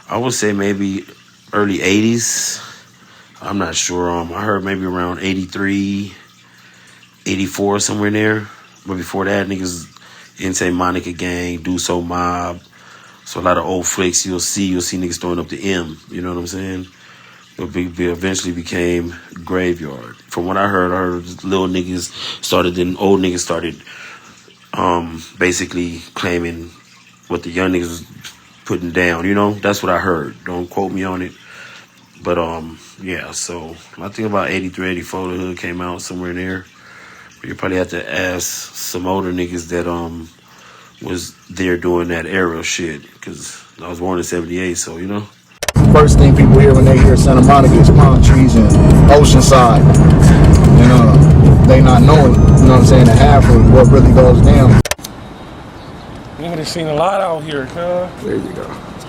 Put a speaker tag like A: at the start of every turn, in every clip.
A: I would say maybe early 80s. I'm not sure. I heard maybe around 83, 84, somewhere in there. But before that, niggas Insane Monica Gang, Do So Mob. So a lot of old flicks you'll see niggas throwing up the M. You know what I'm saying? It eventually became Graveyard. From what I heard little niggas started, then old niggas started basically claiming what the young niggas was putting down. You know, that's what I heard. Don't quote me on it. But yeah, so I think about 83, 84, the hood came out somewhere in there. But you probably have to ask some older niggas that was there during that era shit. Because I was born in 78, so you know.
B: First thing people hear when they hear Santa Monica is palm trees and Oceanside. And they not knowing, you know what I'm saying, the half of what really goes down.
C: Niggas done seen a lot out here, cuz.
B: There you go.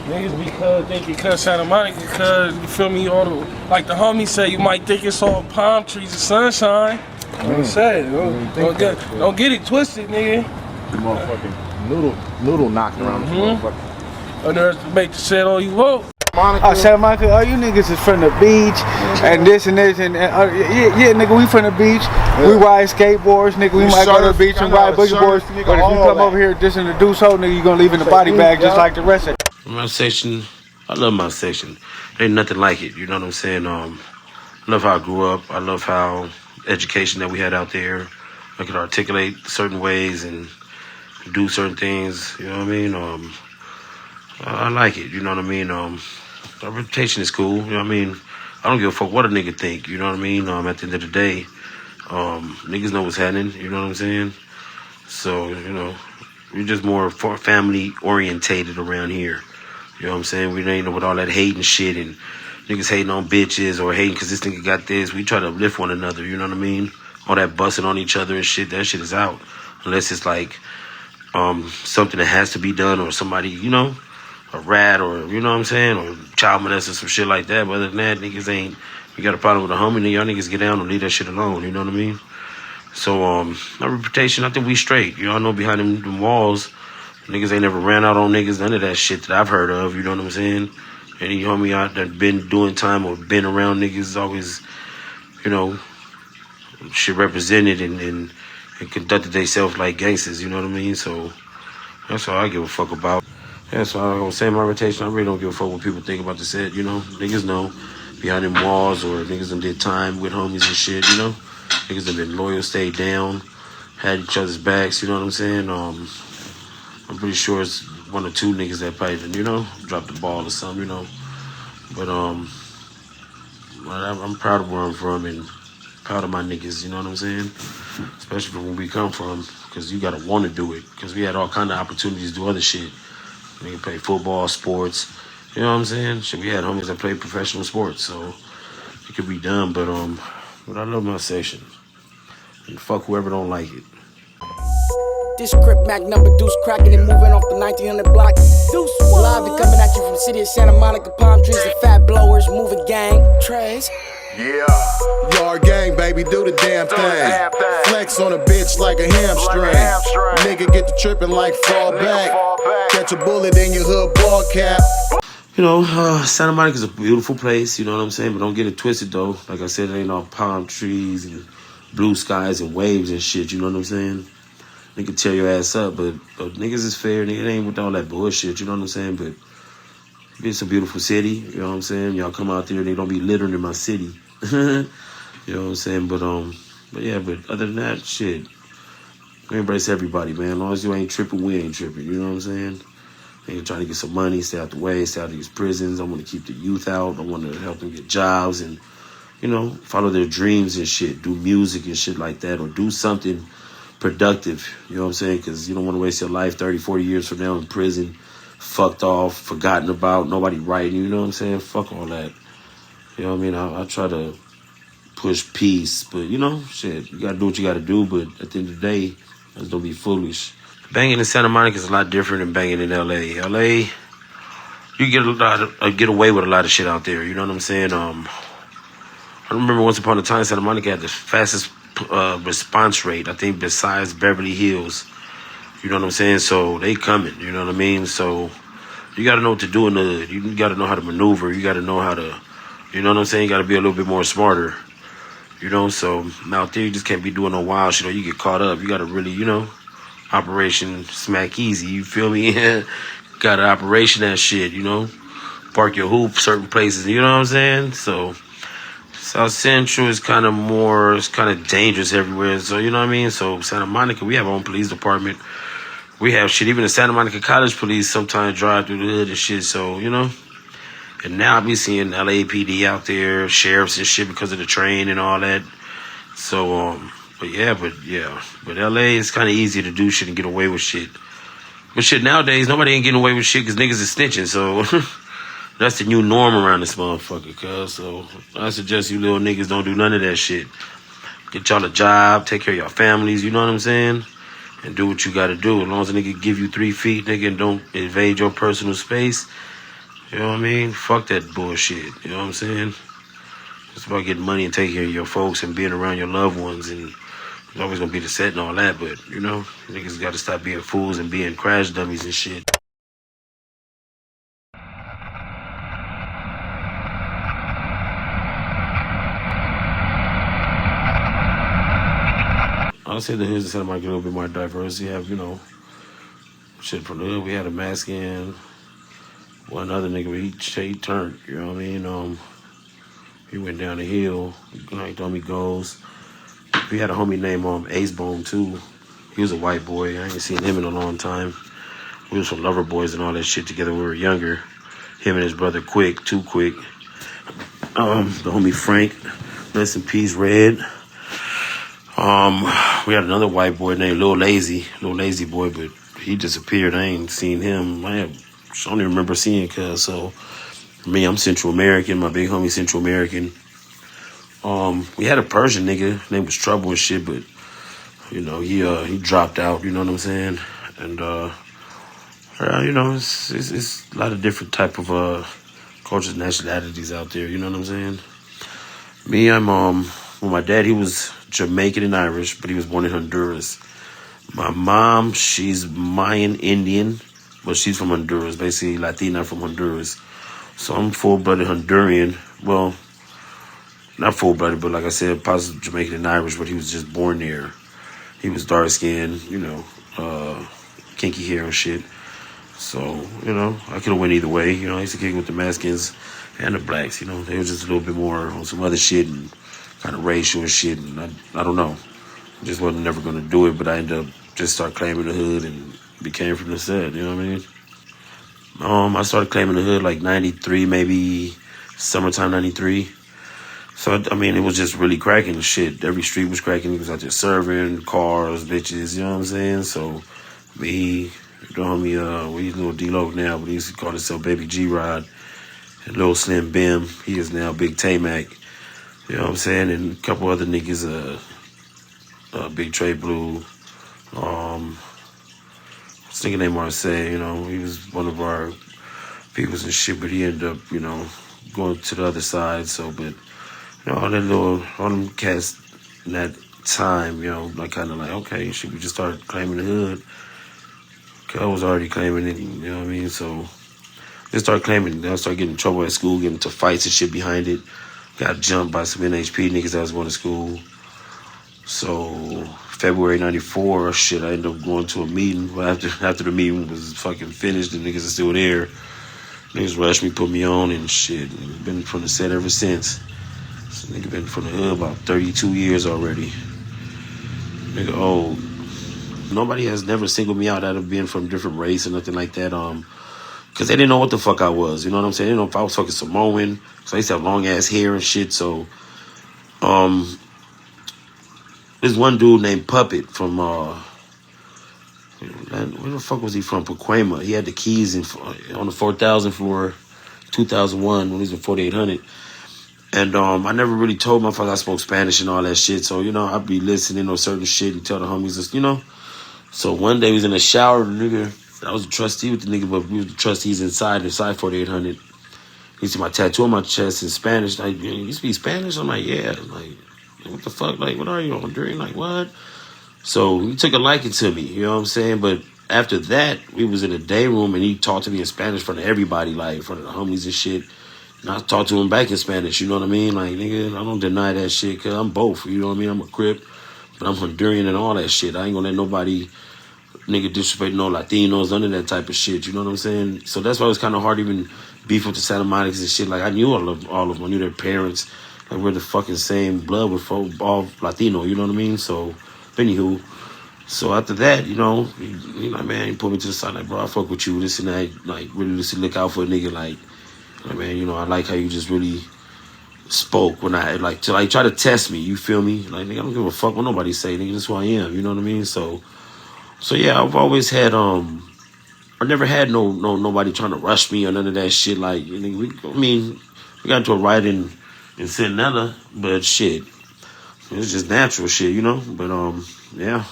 C: Niggas think because Santa Monica, cuz, you feel me, all the, like the homie said, you might think it's all palm trees and sunshine. Like I said, don't get it twisted, nigga.
D: The motherfucking noodle knocking around this motherfucker.
C: Underestimate the shit all you want.
E: Oh, Santa Monica, all you niggas is from the beach and this and yeah, nigga, we from the beach. We ride skateboards, nigga. We might go to the beach and ride boogie boards. But if you come over here just in the do so, nigga, you gonna leave in the body bag just like the rest of it.
A: My section, I love my section. Ain't nothing like it. You know what I'm saying? I love how I grew up. I love how education that we had out there. I could articulate certain ways and do certain things. You know what I mean? I like it. You know what I mean? Our reputation is cool. You know what I mean? I don't give a fuck what a nigga think. You know what I mean? At the end of the day, niggas know what's happening. You know what I'm saying? So, you know, we're just more family orientated around here. You know what I'm saying? We ain't know with all that hating shit and niggas hating on bitches or hating because this nigga got this. We try to uplift one another. You know what I mean? All that busting on each other and shit, that shit is out. Unless it's like something that has to be done or somebody, you know, a rat or, you know what I'm saying, or child molester, some shit like that. But other than that, niggas ain't, we got a problem with a homie, then y'all niggas get down and leave that shit alone, you know what I mean? So, my reputation, I think we straight. Y'all know behind them walls, niggas ain't never ran out on niggas, none of that shit that I've heard of, you know what I'm saying? Any homie out that been doing time or been around niggas always, you know, shit represented and conducted themselves like gangsters, you know what I mean? So, that's all I give a fuck about. Yeah, so I'm gonna say my reputation. I really don't give a fuck what people think about the set, you know. Niggas know behind them walls or niggas done did time with homies and shit, you know. Niggas done been loyal, stayed down, had each other's backs, you know what I'm saying? I'm pretty sure it's one or two niggas that probably, you know, dropped the ball or something, you know. But I'm proud of where I'm from and proud of my niggas, you know what I'm saying? Especially from where we come from, because you gotta want to do it. Because we had all kind of opportunities to do other shit. We can play football, sports, you know what I'm saying? Shit, we had homies that played professional sports, so it could be done. But I love my section. And fuck whoever don't like it.
F: This Crip Mac number deuce cracking and moving off the 1900 block. Deuce live to coming at you from the city of Santa Monica, palm trees and fat blowers, moving gang, trays.
G: Yeah. Yard gang, baby, do the damn thing. Flex on a bitch like a hamstring. Nigga get the tripping like fall back. Catch a bullet in your hood ball cap.
A: You know, Santa Monica is a beautiful place, you know what I'm saying? But don't get it twisted, though. Like I said, it ain't all palm trees and blue skies and waves and shit, you know what I'm saying? Nigga tear your ass up, but niggas is fair. Nigga, it ain't with all that bullshit, you know what I'm saying? But it's a beautiful city, you know what I'm saying? Y'all come out there and they don't be littering in my city. You know what I'm saying? But yeah, but other than that, shit, we embrace everybody, man. As long as you ain't tripping, we ain't tripping, you know what I'm saying? Ain't trying to get some money, stay out the way, stay out of these prisons. I want to keep the youth out. I want to help them get jobs and, you know, follow their dreams and shit. Do music and shit like that, or do something productive, you know what I'm saying? Because you don't want to waste your life 30, 40 years from now in prison, fucked off, forgotten about, nobody writing, you know what I'm saying? Fuck all that. You know what I mean? I try to push peace, but, you know, shit, you got to do what you got to do, but at the end of the day, just don't be foolish. Banging in Santa Monica is a lot different than banging in L.A. L.A., you get away with a lot of shit out there, you know what I'm saying? I remember once upon a time, Santa Monica had the fastest response rate, I think, besides Beverly Hills. You know what I'm saying? So they coming, you know what I mean? So you got to know what to do in the hood. You got to know how to maneuver. You got to know how to, you know what I'm saying? You got to be a little bit more smarter. You know, so out there you just can't be doing no wild shit or you get caught up. You got to really, you know, Operation Smack Easy. You feel me? Got an operation that shit, you know. Park your hoop certain places, you know what I'm saying? So South Central is kind of more, it's kind of dangerous everywhere. So, you know what I mean? So Santa Monica, we have our own police department. We have shit. Even the Santa Monica College Police sometimes drive through the hood and shit. So, you know. And now I be seeing LAPD out there, sheriffs and shit because of the train and all that. So, but LA is kind of easy to do shit and get away with shit. But shit, nowadays, nobody ain't getting away with shit because niggas is snitching. So, that's the new norm around this motherfucker, cuz. So, I suggest you little niggas don't do none of that shit. Get y'all a job, take care of your families, you know what I'm saying? And do what you gotta do. As long as a nigga give you 3 feet, nigga, and don't invade your personal space, you know what I mean? Fuck that bullshit, you know what I'm saying? It's about getting money and taking care of your folks and being around your loved ones, and it's always gonna be the set and all that, but, you know, niggas gotta stop being fools and being crash dummies and shit. I'll say the hoods in Santa Monica a little bit more diverse. You have, you know, shit from the hood. We had a Mexican, one other nigga, he turned, you know what I mean? He went down the hill, you know, he told me goes. We had a homie named Ace Bone too. He was a white boy. I ain't seen him in a long time. We was from Lover Boys and all that shit together when we were younger. Him and his brother Too Quick. The homie Frank, rest in peace, Red. We had another white boy named Lil Lazy boy, but he disappeared. I ain't seen him. I don't even remember seeing cuz. So for me, I'm Central American. My big homie Central American. We had a Persian nigga, name was Trouble and shit, but you know, he dropped out, you know what I'm saying? And you know, it's a lot of different type of cultures, nationalities out there, you know what I'm saying? Me, I'm well, my dad, he was Jamaican and Irish, but he was born in Honduras. My mom, she's Mayan Indian, but she's from Honduras, basically Latina from Honduras. So I'm full-blooded Honduran. Well, not full-blooded, but like I said, positive Jamaican and Irish, but he was just born there. He was dark-skinned, you know, kinky hair and shit. So, you know, I could have went either way. You know, I used to kick with the Mexicans and the blacks, you know. They were just a little bit more on some other shit and kind of racial and shit, and I don't know. I just wasn't never going to do it, but I ended up just start claiming the hood and became from the set, you know what I mean? I started claiming the hood like 93, maybe summertime 93. So, I mean, it was just really cracking the shit. Every street was cracking. He was out there serving, cars, bitches, you know what I'm saying? So, me, the homie, we Lil D-Loc now, but he used to call himself Baby G-Rod. And Lil Slim Bim, he is now Big Tay-Mac. You know what I'm saying? And a couple other niggas, Big Trey Blue, this nigga named Marseille, you know, he was one of our peoples and shit, but he ended up, you know, going to the other side, so, but, you know, all them cats in that time, you know, like kind of like, okay, should we just start claiming the hood? Cause I was already claiming it, you know what I mean? So, just start claiming it. I started getting in trouble at school, getting into fights and shit behind it. Got jumped by some NHP niggas that was going to school. So, February 94, shit, I ended up going to a meeting. Well, after the meeting was fucking finished, the niggas are still there. Niggas rushed me, put me on and shit. And been from the set ever since. So, nigga been from the hood about 32 years already. Nigga old. Nobody has never singled me out of being from a different race or nothing like that. Cause they didn't know what the fuck I was. You know what I'm saying? They didn't know if I was fucking Samoan. So I used to have long ass hair and shit. So, there's one dude named Puppet from, where the fuck was he from? Pacoima. He had the keys on the 4,000 floor, 2001 when he was in 4800. And I never really told my father I spoke Spanish and all that shit. So, you know, I'd be listening to certain shit and tell the homies, just, you know. So one day we was in the shower, the nigga, I was a trustee with the nigga, but we was the trustees inside 4800. He see my tattoo on my chest in Spanish. Like, you speak Spanish? I'm like, yeah. I'm like, what the fuck? Like, what are you, Honduran? Like, what? So he took a liking to me, you know what I'm saying? But after that, we was in a day room and he talked to me in Spanish in front of everybody, like in front of the homies and shit. And I talked to him back in Spanish, you know what I mean? Like, nigga, I don't deny that shit, because I'm both, you know what I mean? I'm a Crip, but I'm Honduran and all that shit. I ain't gonna let nobody, nigga, disrespect no Latinos, none of that type of shit, you know what I'm saying? So that's why it was kind of hard to even beef with the Santa Monics and shit. Like, I knew all of them. I knew their parents. Like, we're the fucking same blood. We're all Latino, you know what I mean? So, anywho, so after that, you know, man, he put me to the side, like, bro, I fuck with you, this and that, like, really just look out for a nigga, like, man, you know, I like how you just really spoke when I, like, to, like, try to test me, you feel me? Like, nigga, I don't give a fuck what nobody say, nigga, that's who I am, you know what I mean? So yeah, I've always had, I never had nobody trying to rush me or none of that shit, like, we got into a riot in Centinela, but shit, it was just natural shit, you know, but, yeah.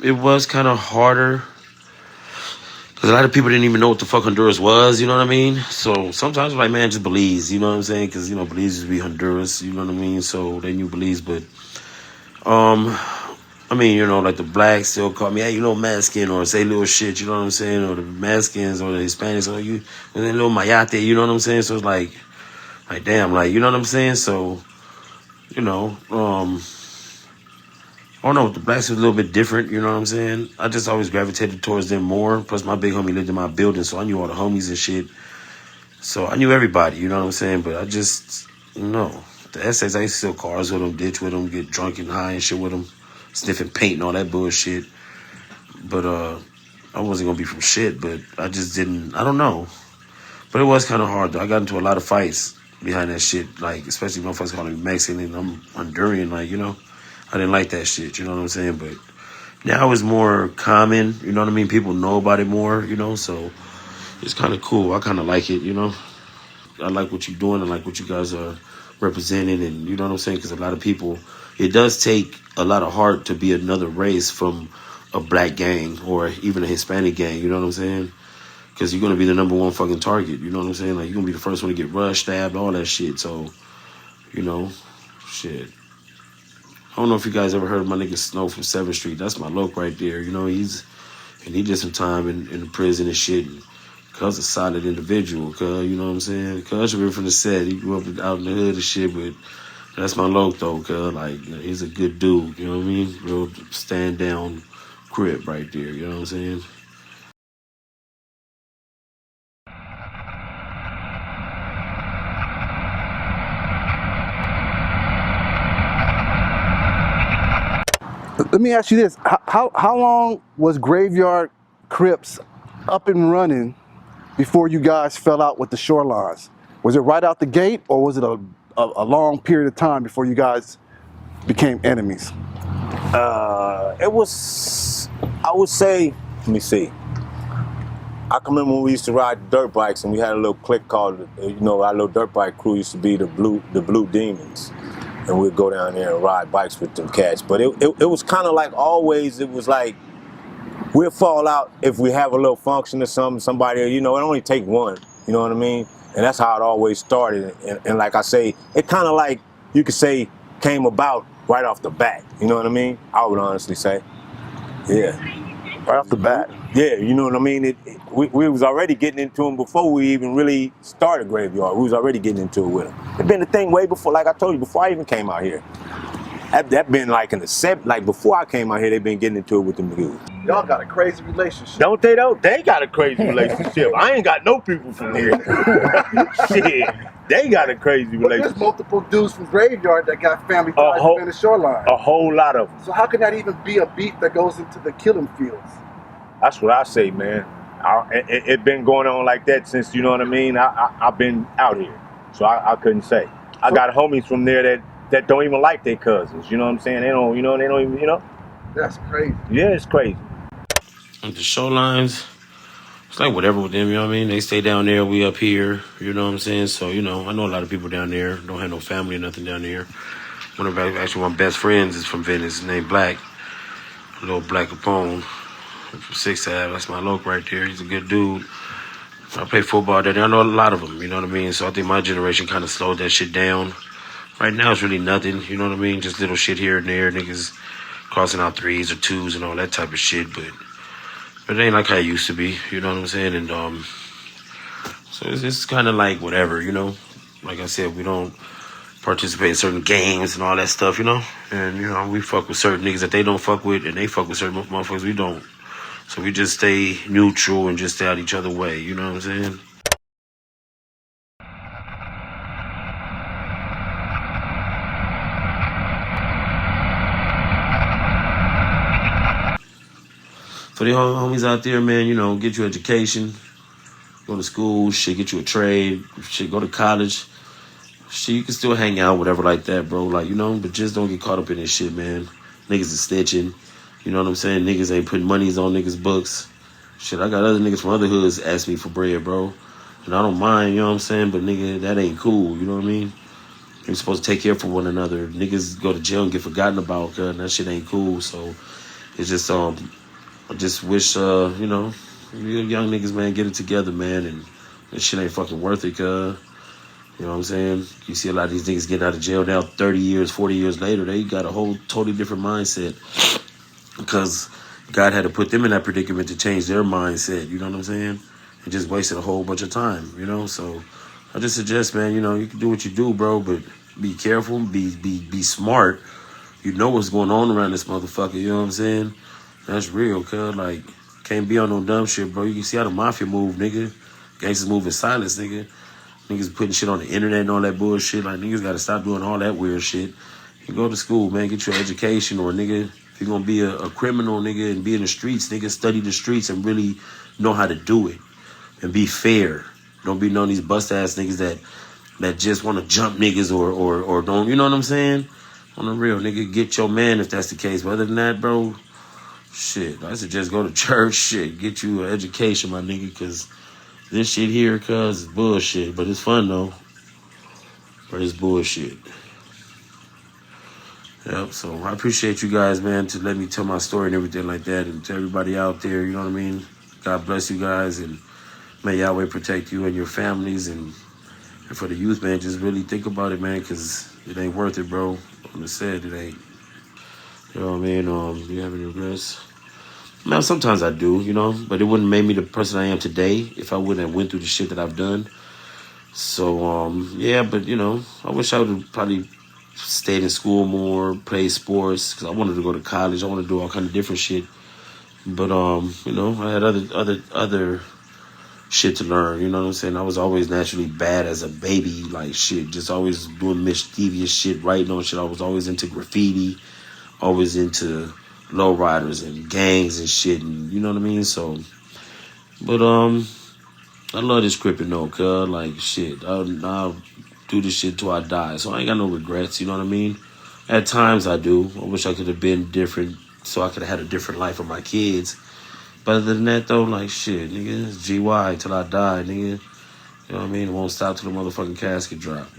A: It was kind of harder because a lot of people didn't even know what the fuck Honduras was, you know what I mean? So sometimes I'm like, man, just Belize, you know what I'm saying? Because, you know, Belize used to be Honduras, you know what I mean? So they knew Belize, but, I mean, you know, like the blacks still call me, hey, you know, Mexican, or say little shit, you know what I'm saying? Or the Mexicans or the Hispanics, or you, and then little Mayate, you know what I'm saying? So it's like damn, like, you know what I'm saying? So, you know, I don't know, the blacks was a little bit different, you know what I'm saying? I just always gravitated towards them more. Plus, my big homie lived in my building, so I knew all the homies and shit. So I knew everybody, you know what I'm saying? But I just, no. The essays, I used to steal cars with them, ditch with them, get drunk and high and shit with them, sniffing paint and all that bullshit. But I wasn't going to be from shit, but I just didn't, I don't know. But it was kind of hard, though. I got into a lot of fights behind that shit, like, especially motherfuckers calling me Mexican and I'm Honduran, like, you know? I didn't like that shit, you know what I'm saying? But now it's more common, you know what I mean? People know about it more, you know? So it's kind of cool. I kind of like it, you know? I like what you're doing. I like what you guys are representing, and you know what I'm saying? Because a lot of people, it does take a lot of heart to be another race from a black gang or even a Hispanic gang, you know what I'm saying? Because you're going to be the number one fucking target, you know what I'm saying? Like, you're going to be the first one to get rushed, stabbed, all that shit. So, you know, shit. I don't know if you guys ever heard of my nigga Snow from 7th Street. That's my loc right there. You know, he did some time in the prison and shit. And Cuz a solid individual, cuz, you know what I'm saying? Cuz should be from the set. He grew up out in the hood and shit, but that's my loc though, cuz. Like, he's a good dude, you know what I mean? Real stand down Crip right there, you know what I'm saying?
H: Let me ask you this: how long was Graveyard Crips up and running before you guys fell out with the Shorelines? Was it right out the gate, or was it a long period of time before you guys became enemies?
I: It was, I would say, let me see. I can remember when we used to ride dirt bikes and we had a little clique called, you know, our little dirt bike crew used to be the Blue Demons. And we'd go down there and ride bikes with them cats. But it was kind of like always, it was like, we'll fall out if we have a little function or something, somebody, you know, it only take one, you know what I mean? And that's how it always started. And like I say, it kind of like, you could say, came about right off the bat, you know what I mean? I would honestly say, yeah.
H: Right off the bat?
I: Yeah, you know what I mean? We was already getting into them before we even really started Graveyard. We was already getting into it with them. It been a thing way before, like I told you, before I even came out here. That been like in the like before I came out here, they been getting into it with them dudes.
H: Y'all got a crazy relationship.
I: Don't they though? They got a crazy relationship. I ain't got no people from here. Shit, they got a crazy relationship.
H: There's multiple dudes from Graveyard that got family ties in the Shoreline.
I: A whole lot of them.
H: So how can that even be a beef that goes into the killing fields?
I: That's what I say, man. It been going on like that since, you know what I mean? I've been out here, so I couldn't say. I got homies from there that don't even like their cousins. You know what I'm saying? They don't even, you know.
H: That's crazy.
I: Yeah, it's crazy.
A: The Shorelines, it's like whatever with them, you know what I mean? They stay down there, we up here, you know what I'm saying? So, you know, I know a lot of people down there, don't have no family or nothing down there. One of my best friends is from Venice, named Black, little Black Capone from 6th Ave. That's my loc right there. He's a good dude. I play football there. I know a lot of them, you know what I mean? So I think my generation kind of slowed that shit down. Right now it's really nothing, you know what I mean? Just little shit here and there. Niggas crossing out threes or twos and all that type of shit, but it ain't like how it used to be, you know what I'm saying? And so it's kind of like whatever, you know. Like I said, we don't participate in certain games and all that stuff, you know. And you know, we fuck with certain niggas that they don't fuck with, and they fuck with certain motherfuckers we don't. So we just stay neutral and just stay out each other's way, you know what I'm saying? For the homies out there, man, you know, get your education, go to school, shit, get you a trade, shit, go to college. Shit, you can still hang out, whatever like that, bro. Like, you know, but just don't get caught up in this shit, man. Niggas is snitching. You know what I'm saying? Niggas ain't putting monies on niggas' books. Shit, I got other niggas from other hoods ask me for bread, bro. And I don't mind, you know what I'm saying? But nigga, that ain't cool, you know what I mean? You're supposed to take care for one another. Niggas go to jail and get forgotten about, cuz that shit ain't cool. So it's just I just wish you know, you young niggas, man, get it together, man, and this shit ain't fucking worth it, cuz. You know what I'm saying? You see a lot of these niggas getting out of jail now 30 years, 40 years later. They got a whole totally different mindset because God had to put them in that predicament to change their mindset. You know what I'm saying? And just wasted a whole bunch of time, you know? So I just suggest, man, you know, you can do what you do, bro, but be careful, be smart. You know what's going on around this motherfucker, you know what I'm saying? That's real, cuz. Like, can't be on no dumb shit, bro. You can see how the mafia move, nigga. Gangsters move in silence, nigga. Niggas putting shit on the internet and all that bullshit. Like, niggas gotta stop doing all that weird shit. You go to school, man, get your education, or nigga, if you're gonna be a criminal, nigga, and be in the streets, nigga, study the streets and really know how to do it. And be fair. Don't be none of these bust-ass niggas that just wanna jump niggas or don't, you know what I'm saying? On the real, nigga, get your man if that's the case. But other than that, bro, shit, I suggest go to church, shit, get you an education, my nigga, because this shit here, cuz, is bullshit. But it's fun, though. But it's bullshit. Yep, so I appreciate you guys, man, to let me tell my story and everything like that. And to everybody out there, you know what I mean? God bless you guys, and may Yahweh protect you and your families. And for the youth, man, just really think about it, man, because it ain't worth it, bro. I'm just saying, it ain't. You know what I mean? Do you have any regrets? Now, sometimes I do, you know, but it wouldn't make me the person I am today if I wouldn't have went through the shit that I've done. So, yeah, but, you know, I wish I would have probably stayed in school more, played sports, because I wanted to go to college. I wanted to do all kind of different shit. But, you know, I had other shit to learn, you know what I'm saying? I was always naturally bad as a baby, like shit, just always doing mischievous shit, writing on shit. I was always into graffiti, always into lowriders and gangs and shit, and you know what I mean? So, but I love this Crip and cuz, like shit, I'll do this shit till I die. So I ain't got no regrets, you know what I mean? At times I do. I wish I could have been different, so I could have had a different life for my kids. But other than that though, like shit, nigga, it's GY till I die, nigga. You know what I mean? It won't stop till the motherfucking casket drop.